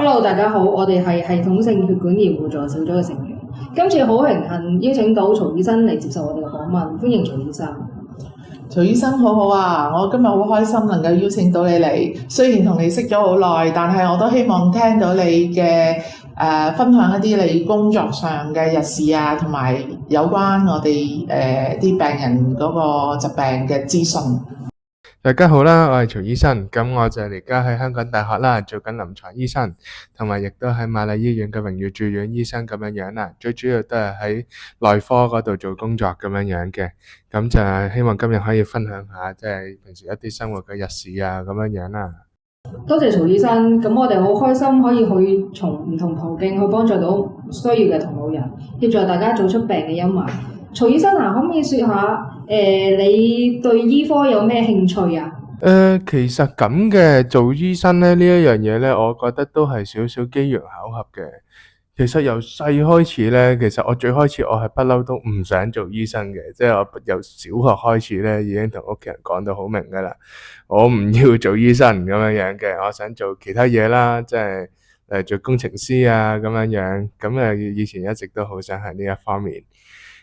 Hello，大家好，我哋係系統性血管炎互助小組嘅成員。今次好榮幸邀請到曹醫生嚟接受我哋嘅訪問，歡迎曹醫生。曹醫生好好啊！我今日好開心能夠邀請到你嚟，雖然同你識咗好耐，但係我都希望聽到你嘅分享一啲你工作上嘅日事啊，同埋有關我哋啲病人嗰個疾病嘅資訊。大家好啦，我係曹醫生，咁我就而家喺香港大學啦，做緊臨床醫生，同埋亦都喺瑪麗醫院嘅榮譽住院醫生咁樣樣啦。最主要都係喺內科嗰度做工作咁樣樣嘅，咁就係希望今日可以分享下即係平時一啲生活嘅日事啊咁樣樣啦。多謝曹醫生，咁我哋好開心可以去從唔同途徑去幫助到需要嘅同路人，協助大家走出病嘅陰霾。曹醫生啊，可唔可以說下你對醫科有咩興趣啊？其實咁嘅做醫生咧呢一樣嘢咧，我覺得都係少少機緣巧合嘅。其實由細開始咧，其實我最開始我係不嬲都唔想做醫生嘅，即係我由小學開始咧已經同屋企人講到好明㗎啦，我唔要做醫生咁樣樣嘅，我想做其他嘢啦，即係做工程師啊咁樣樣。咁以前一直都好想喺呢一方面。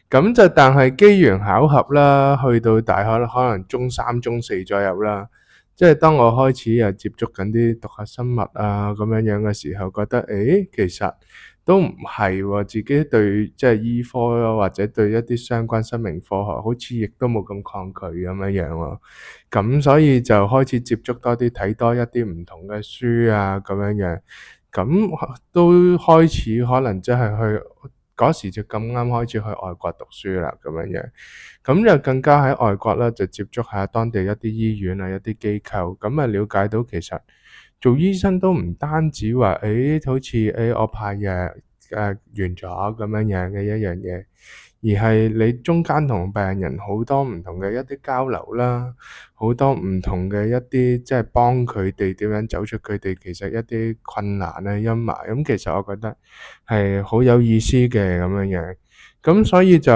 咁就但係機緣巧合啦，去到大學可能中三、中四左右啦，即係當我開始又接觸緊啲讀下生物啊咁樣樣嘅時候，覺得其實都唔係喎，自己對即係醫科咯，或者對一啲相關生命科學，好似亦都冇咁抗拒咁樣樣喎。咁所以就開始接觸多啲，睇多一啲唔同嘅書啊咁樣樣，咁都開始可能即係去。嗰時就咁啱開始去外國讀書啦，咁樣樣，咁就更加喺外國啦，就接觸下當地一啲醫院啊，一啲機構，咁啊了解到其實做醫生都唔單止話，好似我派藥完咗咁樣樣嘅一樣嘢，而係你中間同病人好多唔同嘅一啲交流啦，好多唔同嘅一啲即係幫佢哋點樣走出佢哋其實一啲困難啊陰霾，咁其實我覺得係好有意思嘅咁樣樣，咁所以就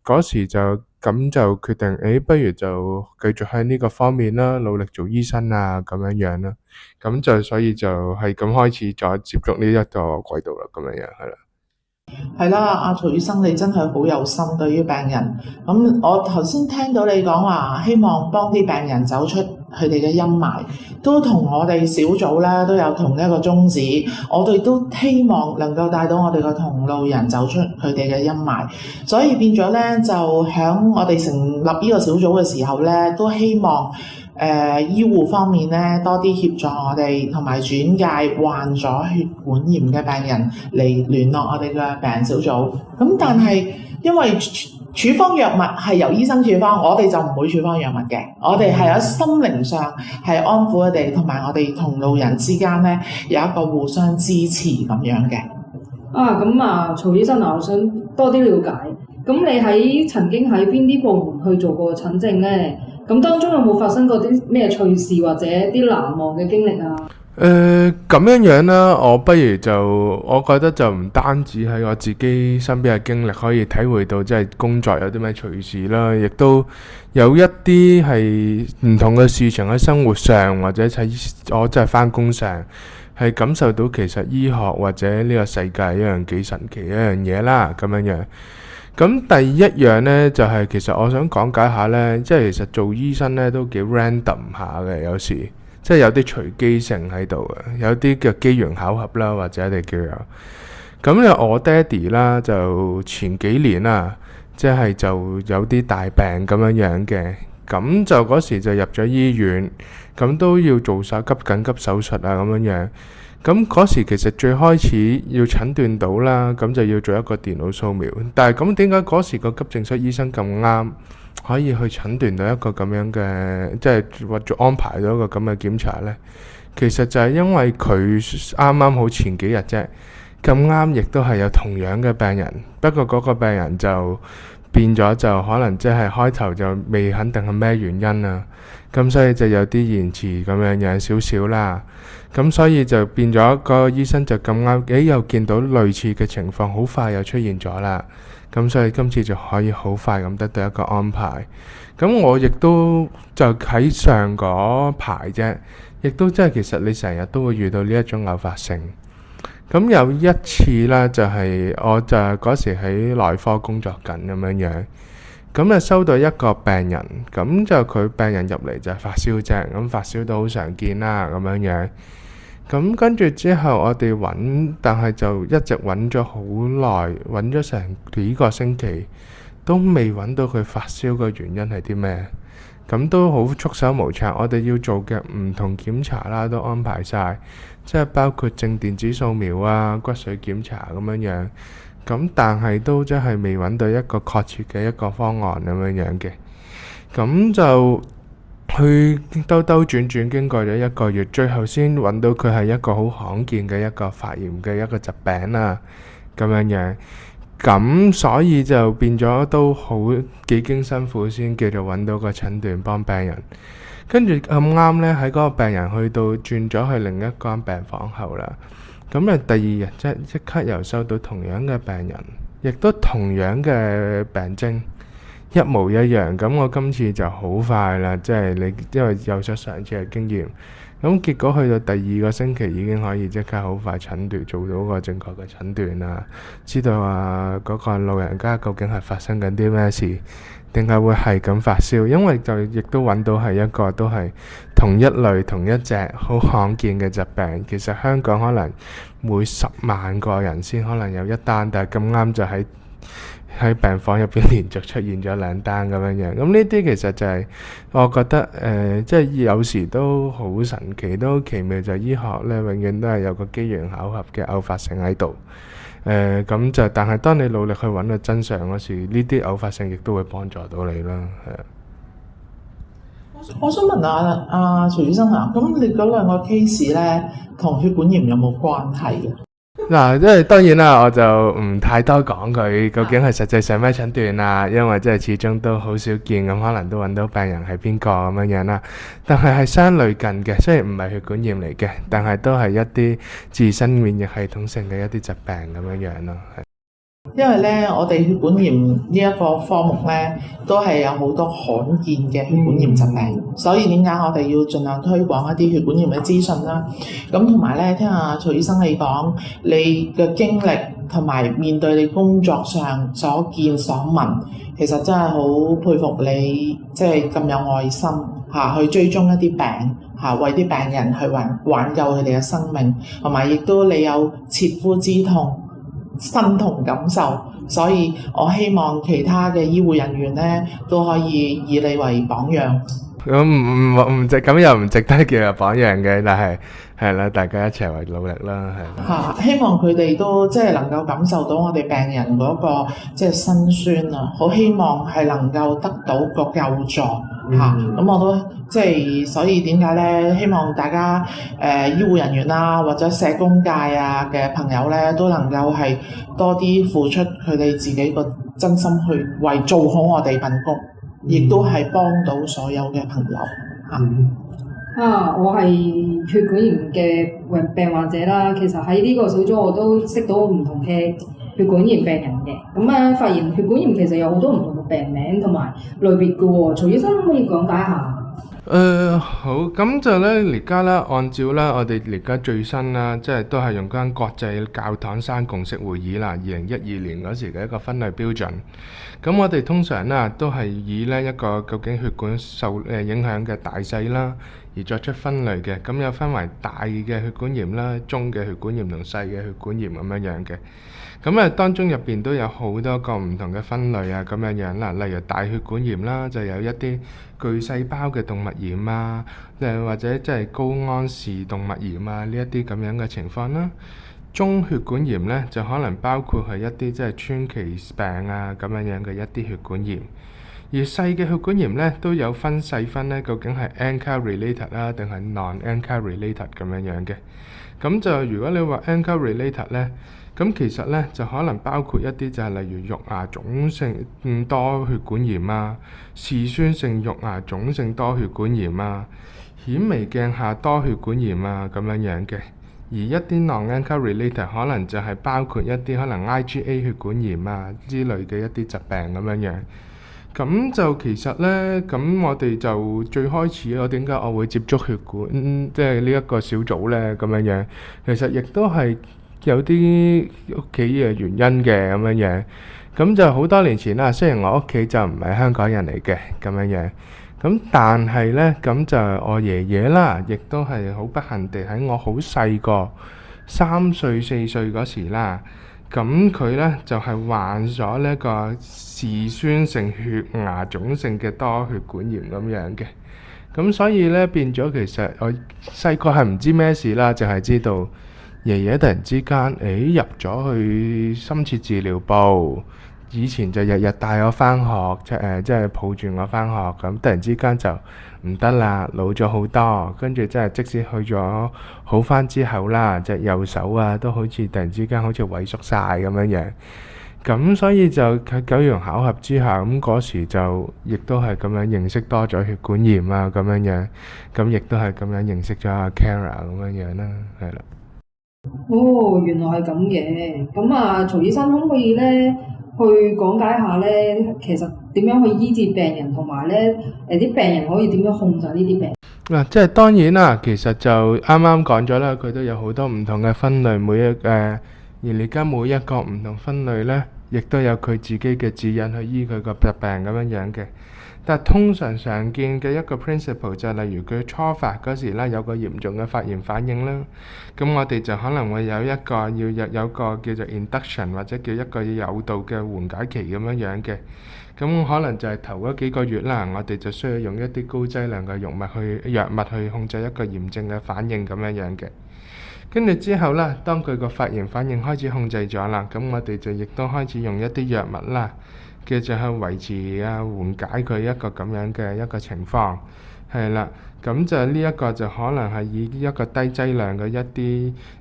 嗰時就咁就決定，不如就繼續喺呢個方面啦，努力做醫生啊咁樣樣啦，咁就所以就係咁開始再接觸呢一個軌道啦，咁樣樣係啦。係啦，阿曹醫生你真係好有心對於病人。咁我頭先聽到你講話，希望幫啲病人走出佢哋嘅陰霾，都同我哋小組咧都有同一個宗旨。我哋都希望能夠帶到我哋個同路人走出佢哋嘅陰霾，所以變咗咧就響我哋成立呢個小組嘅時候咧，都希望醫護方面咧多啲協助我哋，同埋轉介患咗血管炎嘅病人嚟聯絡我哋嘅病人小組。咁但係因為處方藥物係由醫生處方，我哋就唔會處方藥物嘅。我哋係喺心靈上係安撫佢哋，同埋我哋同路人之間咧有一個互相支持咁樣嘅。曹醫生啊，我想多啲了解。咁你曾經喺邊啲部門去做過診症咧？咁當中有冇發生過啲咩趣事或者啲難忘嘅經歷啊？咁樣樣啦，我覺得就唔單止喺我自己身邊嘅經歷可以體會到，即係工作有啲咩趣事啦，亦都有一啲係唔同嘅事情喺生活上，或者喺我真係返工上，係感受到其實醫學或者呢個世界一樣幾神奇一樣嘢啦，咁樣樣。咁第一樣呢，就係其實我想講解下呢，即係其實做醫生呢都幾 random 下嘅，有時即係有啲隨機性喺度嘅，有啲叫機緣巧合啦，或者你叫有。咁我爹哋啦，就前幾年啦，即係就有啲大病咁樣樣嘅，咁就嗰時就入咗醫院，咁都要做晒緊急手術啊咁樣樣。咁嗰時其實最開始要診斷到啦，咁就要做一個電腦掃描。但係咁點解嗰時個急症室醫生咁啱可以去診斷到一個咁樣嘅，即係或者安排到一個咁嘅檢查呢？其實就係因為佢啱啱好前幾日啫，咁啱亦都係有同樣嘅病人，不過嗰個病人就變咗，就可能即係開頭就未肯定係咩原因啊，咁所以就有啲延遲咁樣少少啦。咁所以就變咗個醫生就咁啱，又見到類似嘅情況，好快又出現咗啦。咁所以今次就可以好快咁得到一個安排。咁我亦都就喺上嗰排啫，亦都即係其實你成日都會遇到呢一種偶發性。咁有一次啦，我就係嗰時喺內科工作緊咁樣樣，咁就收到一個病人，咁就佢病人入嚟就係發燒啫，咁發燒都好常見啦咁樣樣。咁跟住之後我哋揾，但係就一直揾咗好耐，揾咗成幾個星期，都未揾到佢發燒嘅原因係啲咩？咁都好束手無策。我哋要做嘅唔同檢查啦，都安排晒，即係包括正電子掃描啊、骨髓檢查咁樣樣。咁但係都真係未揾到一個確切嘅一個方案咁樣樣嘅。咁就去兜兜轉轉經過咗1個月，最後先揾到佢係一個好罕見嘅一個發炎嘅一個疾病啦，咁樣樣。咁所以就變咗都好幾經辛苦先叫做揾到個診斷幫病人。跟住咁啱呢，喺嗰個病人去到轉咗去另一間病房後啦，咁啊第二日即刻又收到同樣嘅病人，亦都同樣嘅病徵。一模一樣，咁我今次就好快啦，即係你因為有咗上次嘅經驗，咁結果去到第2個星期已經可以即刻好快診斷，做到個正確嘅診斷啦，知道嗰個老人家究竟係發生緊啲咩事，定係會係咁發燒，因為就亦都揾到係一個都係同一類同一隻好罕見嘅疾病。其實香港可能每10萬個人先可能有一單，但係咁啱就喺病房入邊連續出現咗2單咁樣樣。咁呢啲其實就係我覺得即係有時都好神奇，都好奇妙，就係醫學咧永遠都係有個機緣巧合嘅偶發性喺度。咁就但係當你努力去揾個真相嗰時，呢啲偶發性亦都會幫助到你啦。係啊。我想問下徐醫生啊，咁你嗰2個 case 咧，同血管炎有冇關係嘅？嗱，即係當然啦，我就唔太多講佢究竟係實際上咩診斷啊，因為即係始終都好少見，咁可能都揾到病人係邊個咁樣樣啦。但係相類近嘅，雖然唔係血管炎嚟嘅，但係都係一啲自身免疫系統性嘅一啲疾病咁樣樣咯。因為咧，我哋血管炎呢一個科目咧，都係有好多罕見嘅血管炎疾病，所以點解我哋要盡量推廣一啲血管炎嘅資訊啦？咁同埋咧，聽下徐醫生你講你嘅經歷，同埋面對你工作上所見所聞，其實真係好佩服你，即係咁有愛心去追蹤一啲病為啲病人去挽救佢哋嘅生命，同埋亦都你有切膚之痛。身同感受，所以我希望其他嘅醫護人員咧都可以以你為榜樣。咁唔值，咁又唔值得叫做榜樣嘅，但係係啦，大家一齊為努力啦，係。希望佢哋都即係能夠感受到我哋病人嗰個即係辛酸啊！好希望係能夠得到個救助。咁我都即係所以點解咧？希望大家醫護人員啦，或者社工界嘅朋友咧，都能夠係多啲付出佢哋自己個真心去為做好我哋份工，亦都係幫到所有嘅朋友。我係血管炎嘅病患者啦。其實喺呢個小組我都識到唔同嘅血管炎病人嘅。咁發現血管炎其實有好多唔同嘅病名同埋類別嘅喎。徐醫生可唔可以講解下？好，咁就咧而家咧，按照咧我哋而家最新啦，即係都係用間國際教堂山共識會議啦，2012年嗰時嘅一個分類標準。咁我哋通常咧都係以呢一個究竟血管受影響嘅大細啦，而作出分類嘅。咁有分為大嘅血管炎啦、中嘅血管炎同細嘅血管炎咁樣樣嘅。咁當中入邊都有好多個唔同嘅分類啊，咁樣樣啦。例如大血管炎啦，就有一啲巨細胞嘅動脈炎啊，或者即係高安氏動脈炎啊呢一啲咁樣嘅情況啦。中血管炎呢，就可能包括係一啲即係川崎病啊咁樣樣嘅一啲血管炎。而細嘅血管炎呢，都有細分呢，究竟係 ANCA related 啦，定係 non-ANCA related 咁樣樣嘅。咁就如果你話 ANCA related 呢，咁其實呢，就可能包括一啲就係例如肉芽腫性多血管炎啊、嗜酸性肉芽腫性多血管炎啊、顯微鏡下多血管炎啊咁樣樣嘅。而一啲 non-ANCA related 可能就係包括一啲可能 IgA 血管炎啊之類嘅一啲疾病咁樣樣。咁就其實呢，咁我哋就最開始點解我會接觸血管，即係呢一個小組呢咁樣樣，其實亦都係有啲屋企嘅原因嘅咁樣樣。咁就好多年前啦，雖然我屋企就唔係香港人嚟嘅咁樣樣，咁但係呢，咁就我爺爺啦，亦都係好不幸地喺我好細個3歲4歲嗰時啦，咁佢呢就係患咗呢個嗜酸性血牙腫性嘅多血管炎咁樣嘅。咁所以呢，變咗其實我細個係唔知咩事啦，淨係知道爺爺突然之間入咗去深切治療部。以前就日日帶我返學，即係抱住我返學，咁突然之間就唔得啦，老咗好多，跟住即係即使去咗好返之後啦，隻右手啊都好似突然之間好似萎縮晒咁樣樣。咁所以就喺機緣巧合之下，咁嗰時就亦都係咁樣認識多咗血管炎啊咁樣樣，咁亦都係咁樣認識咗阿 Kara 咁樣樣啦，係啦。哦，原來係咁嘅。咁啊，曹醫生可唔可以咧去講解下咧，其實點樣去醫治病人，同埋咧啲病人可以點樣控制呢啲病？嗱，即係當然啦，其實就啱啱講咗啦，佢都有好多唔同嘅分類，而而家每一個唔同分類咧，亦都有佢自己嘅指引去醫佢個疾病咁樣樣嘅。但係通常常見嘅一個 principle 就係例如佢初發嗰時啦，有個嚴重嘅發炎反應啦，咁我哋就可能會有一個有個叫做 induction 或者叫一個誘導嘅緩解期咁樣樣嘅。咁可能就係頭嗰幾個月啦，我哋就需要用一啲高劑量嘅藥物去控制一個炎症嘅反應咁樣樣嘅。跟住之後啦，當佢個發炎反應開始控制咗啦，咁我哋就亦都開始用一啲藥物啦，叫做去維持啊緩解佢一個咁樣嘅一個情況，係啦。咁就呢一個就可能係以一個低劑量嘅一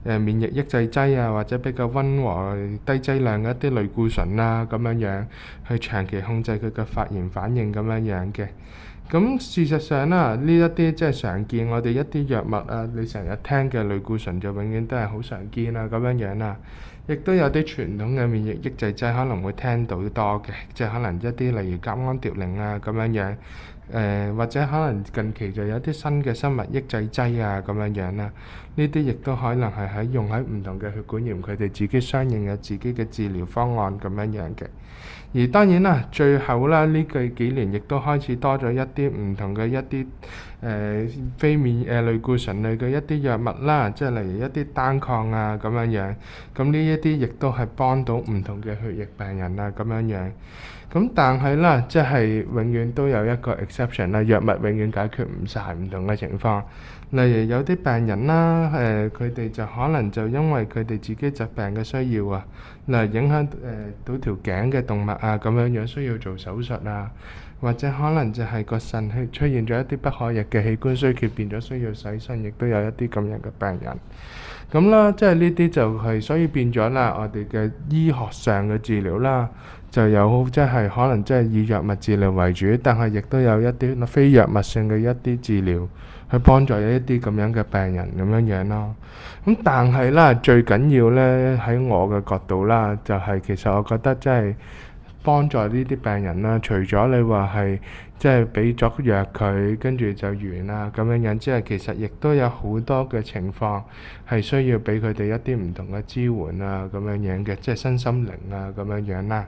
啲免疫抑制劑啊，或者比較溫和低劑量嘅一啲類固醇啊咁樣樣，去長期控制佢嘅發炎反應咁樣樣嘅。咁事實上啦，呢一啲即係常見我哋一啲藥物啊，你成日聽嘅類固醇就永遠都係好常見啊咁樣樣啦。亦都有啲傳統嘅免疫抑制劑可能會聽到多嘅，即係可能一啲例如甲胺蝶靈啊咁樣樣，或者可能近期就有啲新嘅生物抑制劑啊咁樣樣啦。呢啲亦都可能係用喺唔同嘅血管炎，佢哋自己相應嘅自己嘅治療方案咁樣樣嘅。而當然啦，最後啦呢幾年亦都開始多咗一啲唔同嘅一啲非類固醇類嘅一啲藥物啦，即係例如一啲單抗啊咁樣樣。咁呢一啲亦都係幫到唔同嘅血液病人啊咁樣樣。咁但係啦，即係永遠都有一個 exception 啦，藥物永遠解決唔晒唔同嘅情況。例如有啲病人啦，佢哋就可能就因為佢哋自己疾病嘅需要啊，例如影響到條頸嘅動脈啊咁樣樣，需要做手術啊，或者可能就係個腎氣出現咗一啲不可逆嘅器官衰竭，變咗需要洗腎，亦都有一啲咁樣嘅病人。咁啦，即係呢啲就係所以變咗啦，我哋嘅醫學上嘅治療啦，就有即係可能即係以藥物治療為主，但係亦都有一啲非藥物性嘅一啲治療去幫助一啲咁樣嘅病人咁樣樣咯。咁但係啦，最緊要咧喺我嘅角度啦，就係其實我覺得即係幫助呢啲病人啦，除咗你話係即係俾咗藥佢，跟住就完啦咁樣樣之外，其實亦都有好多嘅情況係需要俾佢哋一啲唔同嘅支援啊咁樣樣嘅，即係身心靈啊咁樣樣啦。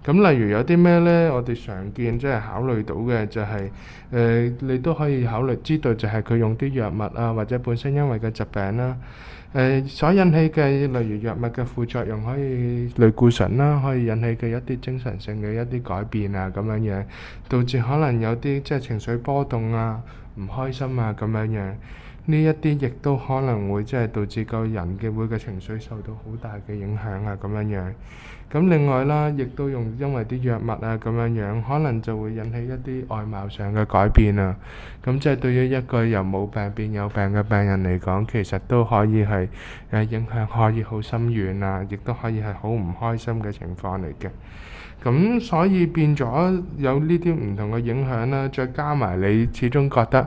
咁例如有啲咩呢？我哋常見即係考慮到嘅就係你都可以考慮知道就係佢用啲藥物啊，或者本身因為嘅疾病啦。所引起嘅，例如藥物嘅副作用，可以類固醇啦，可以引起嘅一啲精神性嘅一啲改變啊，咁樣樣，導致可能有啲即係情緒波動啊、唔開心啊咁樣樣。呢一啲亦都可能會即係導致個人嘅每個情緒受到好大嘅影響啊，咁樣樣。咁另外啦，亦都因為啲藥物啊咁樣樣，可能就會引起一啲外貌上嘅改變啊。咁即係對於一個由冇病變有病嘅病人嚟講，其實都可以係影響可以好深遠啊，亦都可以係好唔開心嘅情況嚟嘅。咁所以變咗有呢啲唔同嘅影響啦，再加埋你始終覺得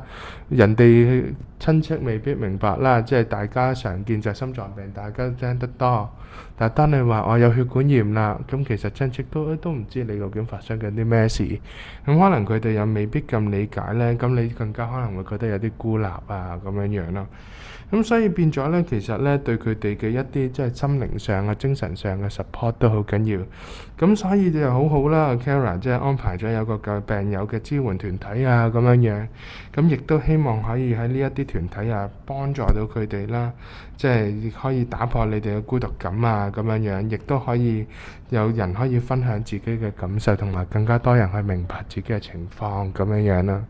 人哋親戚未必明白啦，即係大家常見就係心臟病，大家都聽得多。但係當你話我有血管炎啦，咁其實親戚都唔知你究竟發生緊啲咩事，咁可能佢哋又未必咁理解呢，咁你更加可能會覺得有啲孤立啊咁樣樣咯。咁所以變咗呢，其實呢對佢哋嘅一啲即係心靈上啊、精神上嘅 support 都好緊要。咁所以就好好啦 Kara 即係安排咗有個嘅病友嘅支援團體啊咁樣樣。咁亦都希望可以喺呢一啲團體啊幫助到佢哋啦，即係可以打破你哋嘅孤獨感啊咁樣樣，亦都可以有人可以分享自己嘅感受，同埋更加多人去明白自己嘅情況咁樣樣啦。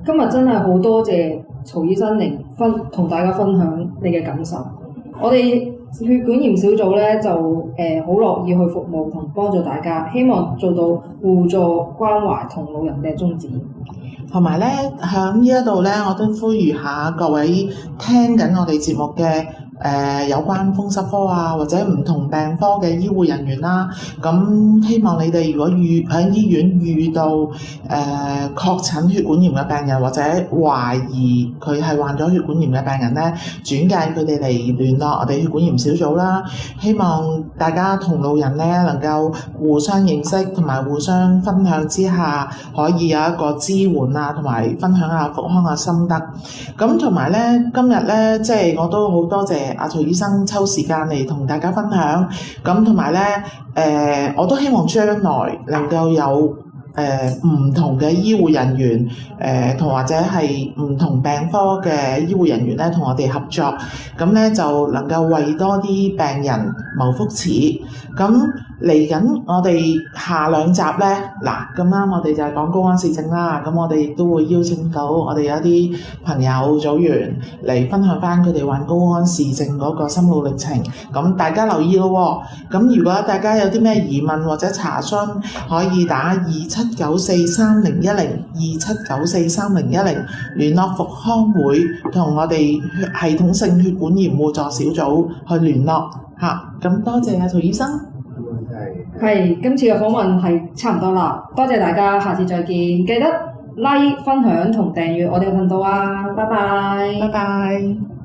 今日真係好多謝曹醫生嚟同大家分享你嘅感受。我哋血管炎小組咧就好樂意去服務同幫助大家，希望做到互助關懷同路人嘅宗旨。同埋咧，喺呢一度咧，我都呼籲下各位聽緊我哋節目嘅有關風濕科啊，或者唔同病科嘅醫護人員啦。咁希望你哋如果喺醫院遇到確診血管炎嘅病人，或者懷疑佢係患咗血管炎嘅病人咧，轉介佢哋嚟聯絡我哋血管炎小組啦。希望大家同路人咧能夠互相認識，同埋互相分享之下，可以有一個支援啊，同埋分享下復康嘅心得。咁同埋咧，今日咧即係我都好多謝阿曹醫生抽時間嚟同大家分享。咁同埋咧，我都希望將來能夠有唔同嘅醫護人員，同或者係唔同病科嘅醫護人員咧，同我哋合作，咁咧就能夠為多啲病人謀福祉。咁嚟緊我哋下兩集咧，嗱咁啱我哋就係講高安氏症啦，咁我哋亦都會邀請到我哋有一啲朋友組員嚟分享翻佢哋患高安氏症嗰個心路歷程。咁大家留意咯喎，咁如果大家有啲咩疑問或者查詢，可以打27943010 27943010聯絡復康會，同我哋系統性血管炎互助小組去聯絡嚇。咁多謝阿曹醫生。係，今次嘅訪問係差唔多啦，多謝大家，下次再見，記得 like、分享同訂閱我哋嘅頻道啊，拜拜。拜拜。